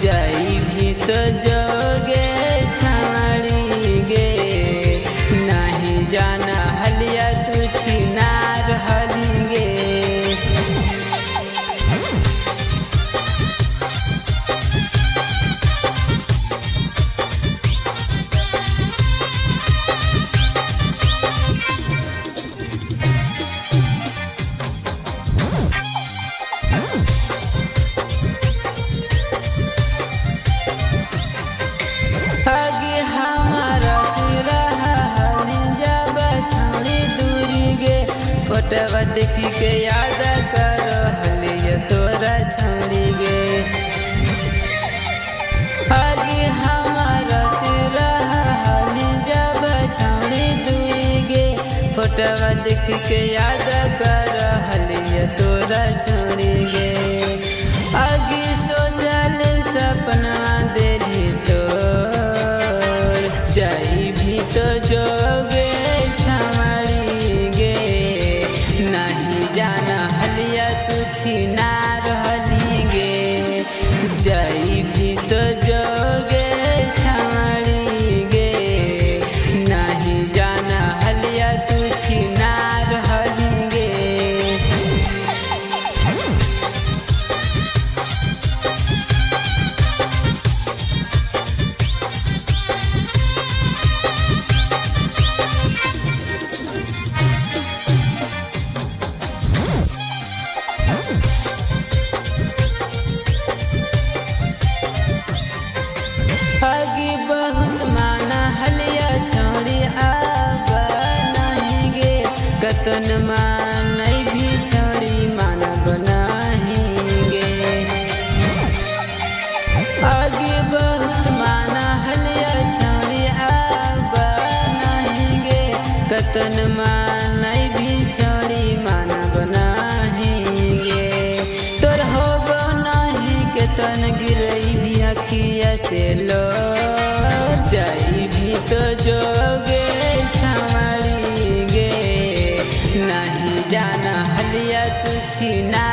जाई भी तो जोगे छाड़ी गे नहीं जाना हलिया तू छिनार हलिगे। फोटवा देखी के याद करो हलिया तोरा छोड़ी गे। आगे हमारा सिरा हली जब छोड़ी दूरी गे। फोटवा देखी के याद करो हलिया तोरा छोड़ी गे। आगे सोचल सपना देली तो जाई भी तो जोगे जाना हलिया तू छिनार हलिगे। जाई भी तो जोगे छाड़ी गे नहीं जाना हलिया तू छिनार हलिगे। आगे बहुत माना हलिया छोड़ी आब नहीं गे। कतन मान भी छोड़ी मानब नहीं गे। आगे बहुत माना हलिया छोड़ी आब नहीं गे। कतन मान भी छोड़ी मानब नहीं गे। तोर होब नहीं केतन गिरई भी अखिया से लो जाई भी तो जोगे छाड़ी गे नहीं जाना हलिया तू छिना